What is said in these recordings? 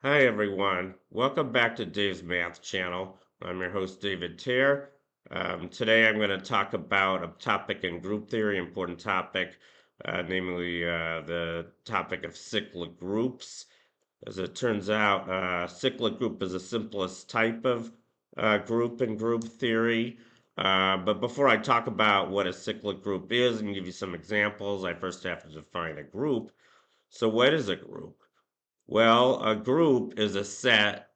Hi everyone, welcome back to Dave's Math Channel. I'm your host David Tear. Today I'm going to talk about a topic in group theory, important topic, namely the topic of cyclic groups. As it turns out, cyclic group is the simplest type of group in group theory. But before I talk about what a cyclic group is and give you some examples, I first have to define a group. So what is a group? Well, a group is a set.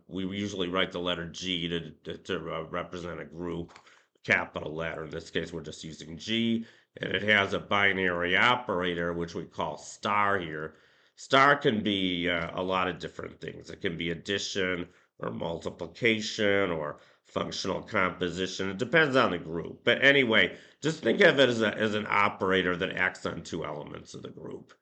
We usually write the letter G to represent a group, capital letter. In this case, we're just using G, and it has a binary operator, which we call star here. Star can be a lot of different things. It can be addition or multiplication or functional composition. It depends on the group. But anyway, just think of it as an operator that acts on two elements of the group.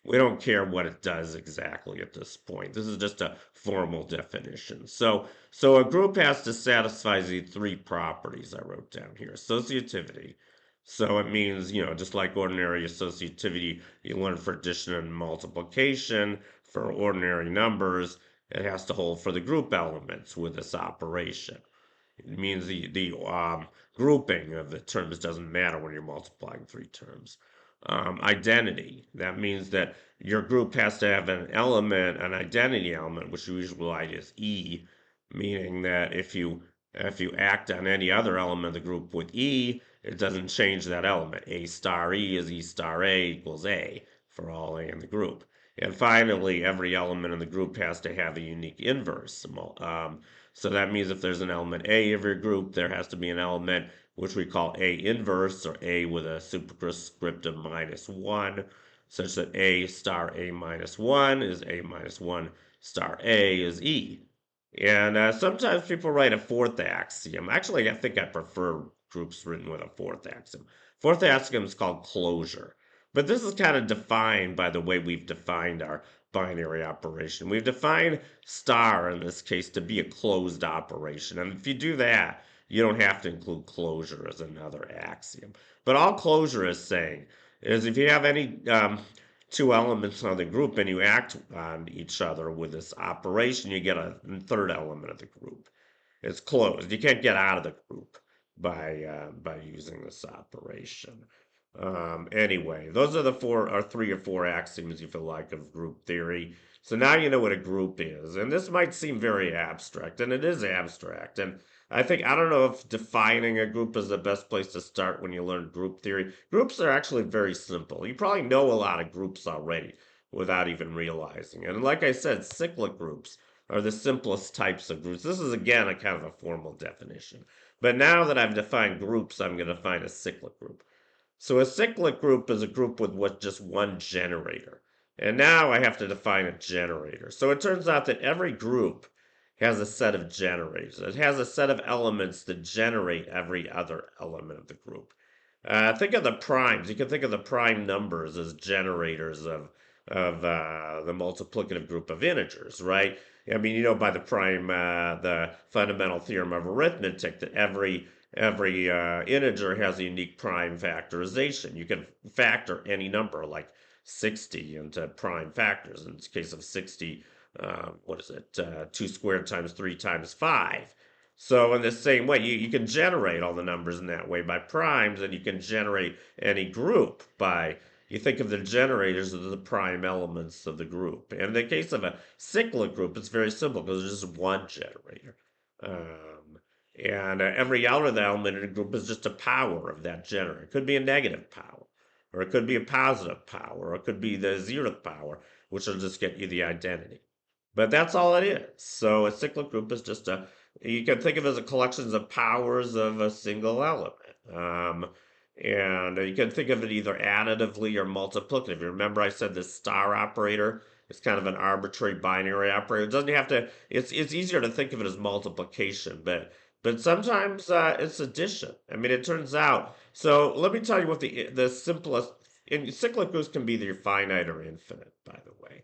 We don't care what it does exactly at this point. This is just a formal definition. So a group has to satisfy these three properties I wrote down here. Associativity. So it means, just like ordinary associativity, you learn for addition and multiplication for ordinary numbers, it has to hold for the group elements with this operation. It means the grouping of the terms doesn't matter when you're multiplying three terms. Identity. That means that your group has to have an element, an identity element, which we usually write as E, meaning that if you act on any other element of the group with E, it doesn't change that element. A star E is E star A equals A for all A in the group. And finally, every element in the group has to have a unique inverse. So that means if there's an element A of your group, there has to be an element which we call A inverse, or A with a superscript of -1, such that A star A minus 1 is A minus 1 star A is E. And sometimes people write a fourth axiom. Actually, I think I prefer groups written with a fourth axiom. Fourth axiom is called closure. But this is kind of defined by the way we've defined our binary operation. We've defined star in this case to be a closed operation. And if you do that, you don't have to include closure as another axiom. But all closure is saying is if you have any two elements of the group and you act on each other with this operation, you get a third element of the group. It's closed. You can't get out of the group by using this operation. Anyway, those are the four or three or four axioms, if you like, of group theory. So now you know what a group is, and this might seem very abstract, and it is abstract. And I don't know if defining a group is the best place to start when you learn group theory. Groups are actually very simple. You probably know a lot of groups already without even realizing it. And like I said, cyclic groups are the simplest types of groups. This is again a kind of a formal definition. But now that I've defined groups, I'm going to define a cyclic group. So a cyclic group is a group with just one generator. And now I have to define a generator. So it turns out that every group has a set of generators. It has a set of elements that generate every other element of the group. Think of the primes. You can think of the prime numbers as generators of the multiplicative group of integers, right? I mean, by the fundamental theorem of arithmetic, that every integer has a unique prime factorization. You can factor any number like 60 into prime factors. In the case of 60, what is it? 2 squared times 3 times 5. So in the same way, you can generate all the numbers in that way by primes, and you can generate any group by, you think of the generators as the prime elements of the group. And in the case of a cyclic group, it's very simple because there's just one generator. And every other element in a group is just a power of that generator. It could be a negative power, or it could be a positive power, or it could be the zeroth power, which will just get you the identity. But that's all it is. So a cyclic group is just you can think of it as a collection of powers of a single element. And you can think of it either additively or multiplicative. You remember I said this star operator is kind of an arbitrary binary operator. It doesn't have to, it's easier to think of it as multiplication, but sometimes it's addition. I mean, it turns out. So let me tell you what the simplest in cyclic groups can be either finite or infinite, by the way.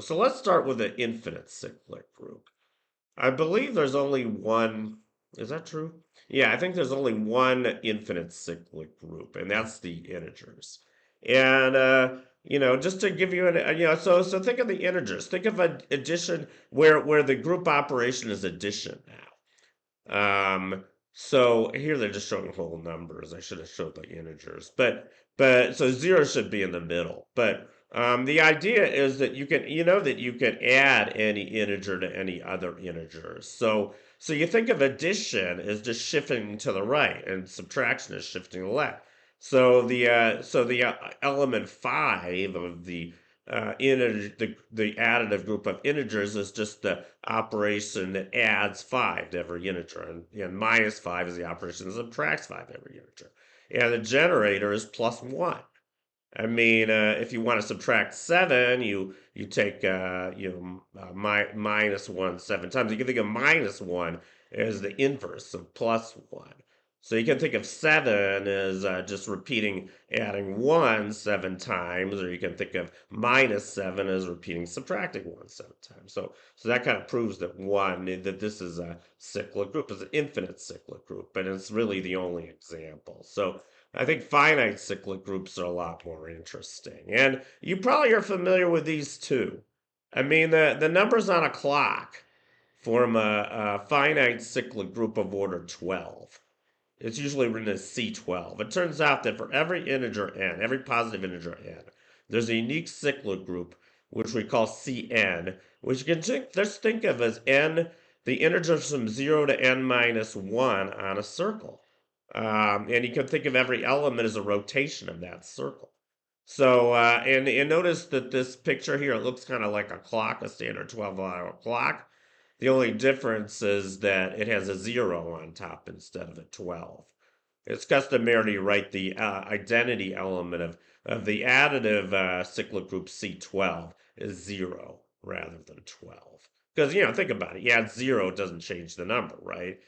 So let's start with an infinite cyclic group. I believe there's only one. Is that true? Yeah, I think there's only one infinite cyclic group, and that's the integers. And just to give you so think of the integers. Think of an addition where the group operation is addition now. So here they're just showing whole numbers. I should have showed the integers, but so zero should be in the middle. But the idea is that you can add any integer to any other integers. So you think of addition as just shifting to the right, and subtraction is shifting to the left. So the element 5 of the additive group of integers is just the operation that adds 5 to every integer, and minus 5 is the operation that subtracts 5 every integer. And the generator is plus 1. I mean, if you want to subtract 7, you take minus 1 7 times. You can think of minus 1 as the inverse of plus 1. So you can think of 7 as just repeating adding 1 7 times, or you can think of minus 7 as repeating subtracting 1 7 times. So that kind of proves that this is a cyclic group. It's an infinite cyclic group, but it's really the only example. So I think finite cyclic groups are a lot more interesting. And you probably are familiar with these too. I mean, the numbers on a clock form a finite cyclic group of order 12. It's usually written as C12. It turns out that for every integer n, every positive integer n, there's a unique cyclic group, which we call Cn, which you can just think of as n, the integers from 0 to n minus 1 on a circle. And you can think of every element as a rotation of that circle. So, and notice that this picture here, it looks kind of like a clock, a standard 12-hour clock. The only difference is that it has a 0 on top instead of a 12. It's customary to write the identity element of the additive cyclic group C12 is 0 rather than 12. Because, think about it. You add 0, it doesn't change the number, right?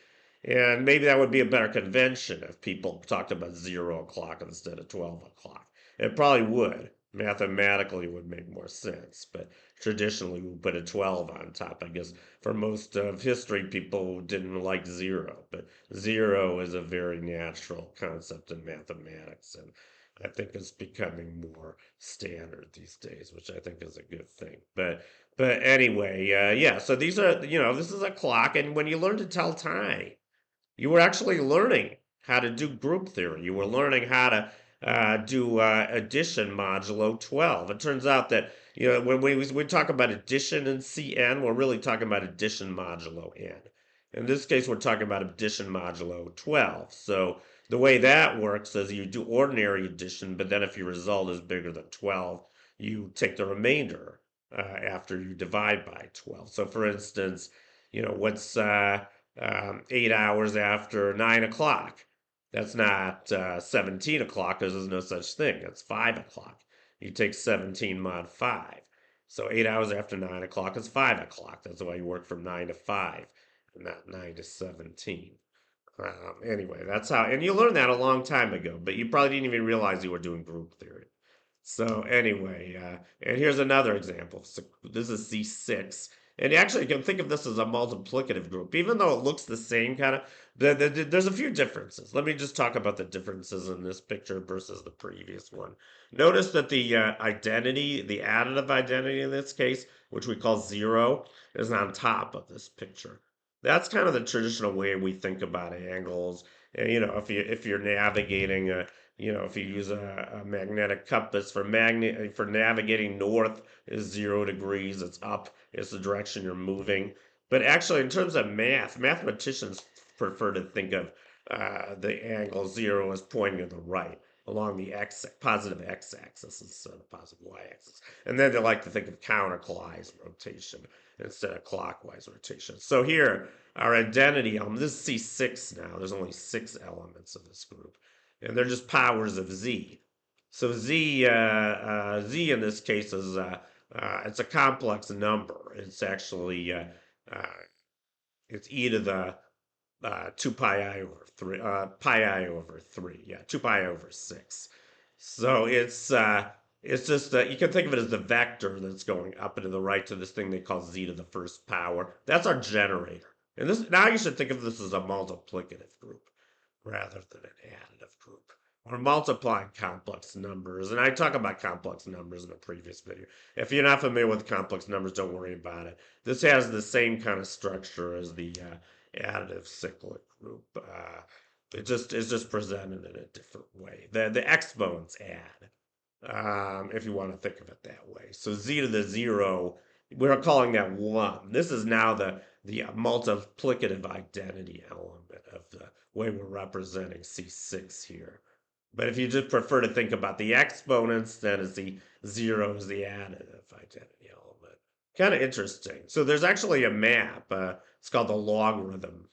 And maybe that would be a better convention if people talked about 0 o'clock instead of 12 o'clock. It probably would. Mathematically, it would make more sense. But traditionally, we put a 12 on top. I guess for most of history, people didn't like 0. But 0 is a very natural concept in mathematics. And I think it's becoming more standard these days, which I think is a good thing. But anyway, yeah. So these are, this is a clock, and when you learn to tell time, you were actually learning how to do group theory. You were learning how to do addition modulo 12. It turns out that when we talk about addition in Cn, we're really talking about addition modulo n. In this case, we're talking about addition modulo 12. So the way that works is you do ordinary addition, but then if your result is bigger than 12, you take the remainder after you divide by 12. So for instance, what's 8 hours after 9 o'clock? That's not 17 o'clock because there's no such thing. It's 5 o'clock. You take 17 mod 5. So 8 hours after 9 o'clock is 5 o'clock. That's why you work from 9 to 5 and not 9 to 17. Anyway, that's how, and you learned that a long time ago, but you probably didn't even realize you were doing group theory. So anyway, and here's another example. So this is C6. And actually, you can think of this as a multiplicative group, even though it looks the same kind of. There's a few differences. Let me just talk about the differences in this picture versus the previous one. Notice that the identity, the additive identity in this case, which we call 0, is on top of this picture. That's kind of the traditional way we think about angles. And, if you're navigating if you use a magnetic compass for navigating north is 0 degrees, it's up, it's the direction you're moving. But actually, in terms of mathematicians prefer to think of the angle 0 as pointing to the right along the positive x-axis instead of positive y-axis. And then they like to think of counterclockwise rotation instead of clockwise rotation. So here, our identity element, this is C6 now. There's only 6 elements of this group. And they're just powers of z. So z in this case is it's a complex number. It's actually it's e to the 2 pi I over 3, pi I over 3, yeah, 2 pi over 6. So it's just you can think of it as the vector that's going up and to the right to this thing they call z to the first power. That's our generator. And this now you should think of this as a multiplicative group rather than an additive group. or multiplying complex numbers. And I talk about complex numbers in a previous video. If you're not familiar with complex numbers, don't worry about it. This has the same kind of structure as the additive cyclic group. It's just presented in a different way. The exponents add, if you want to think of it that way. So z to the 0, we're calling that 1. This is now the multiplicative identity element of the way we're representing C6 here. But if you just prefer to think about the exponents, then it's the 0 is the additive identity element. Kind of interesting. So there's actually a map. It's called the logarithm.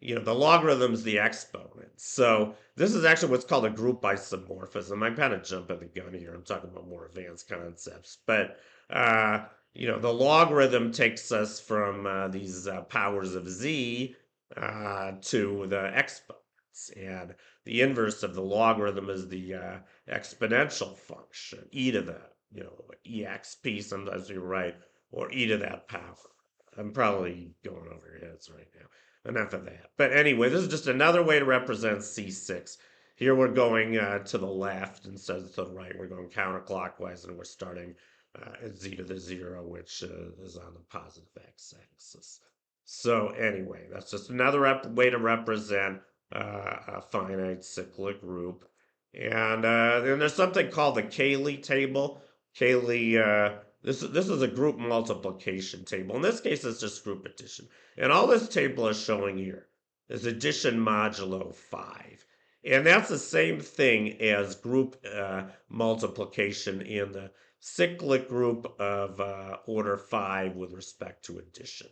The logarithm's the exponent. So this is actually what's called a group isomorphism. I'm kind of jumping the gun here. I'm talking about more advanced concepts. But, the logarithm takes us from these powers of z to the exponents. And the inverse of the logarithm is the exponential function, e to the, exp, sometimes you write, or e to that power. I'm probably going over your heads right now. Enough of that. But anyway, this is just another way to represent C6. Here we're going to the left instead of to the right. We're going counterclockwise, and we're starting at z to the 0, which is on the positive x-axis. So anyway, that's just another way to represent a finite cyclic group. And then there's something called the Cayley table. Cayley, this is a group multiplication table. In this case, it's just group addition. And all this table is showing here is addition modulo 5. And that's the same thing as group multiplication in the cyclic group of order 5 with respect to addition.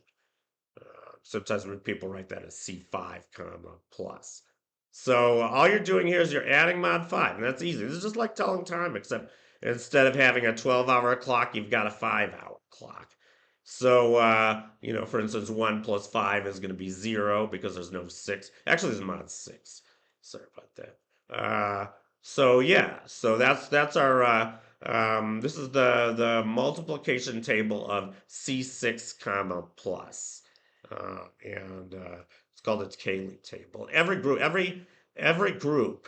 Sometimes when people write that as C5 comma plus. So all you're doing here is you're adding mod 5, and that's easy. This is just like telling time, except instead of having a 12-hour clock, you've got a 5-hour clock. So, for instance, 1 plus 5 is going to be 0 because there's no 6. Actually, there's mod 6. Sorry about that. So that's our, this is the multiplication table of C6 comma plus. And it's called its Cayley table. Every group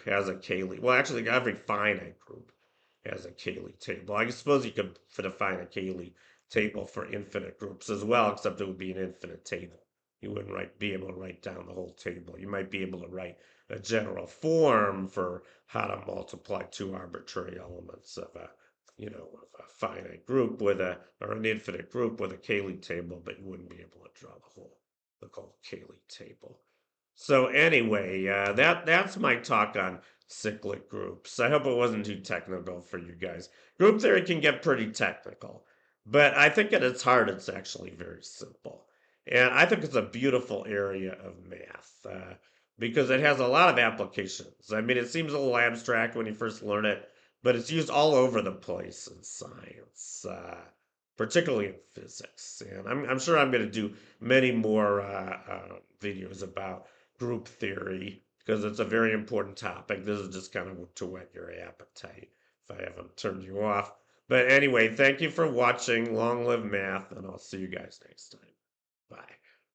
has a Cayley. Well, actually, every finite group has a Cayley table. I suppose you could define a Cayley table for infinite groups as well, except it would be an infinite table. You wouldn't be able to write down the whole table. You might be able to write a general form for how to multiply two arbitrary elements of a finite group or an infinite group with a Cayley table, but you wouldn't be able to draw the whole Cayley table. So anyway, that's my talk on cyclic groups. I hope it wasn't too technical for you guys. Group theory can get pretty technical, but I think at its heart, it's actually very simple. And I think it's a beautiful area of math because it has a lot of applications. I mean, it seems a little abstract when you first learn it, but it's used all over the place in science, particularly in physics. And I'm sure I'm going to do many more videos about group theory because it's a very important topic. This is just kind of to whet your appetite if I haven't turned you off. But anyway, thank you for watching. Long live math, and I'll see you guys next time. Bye.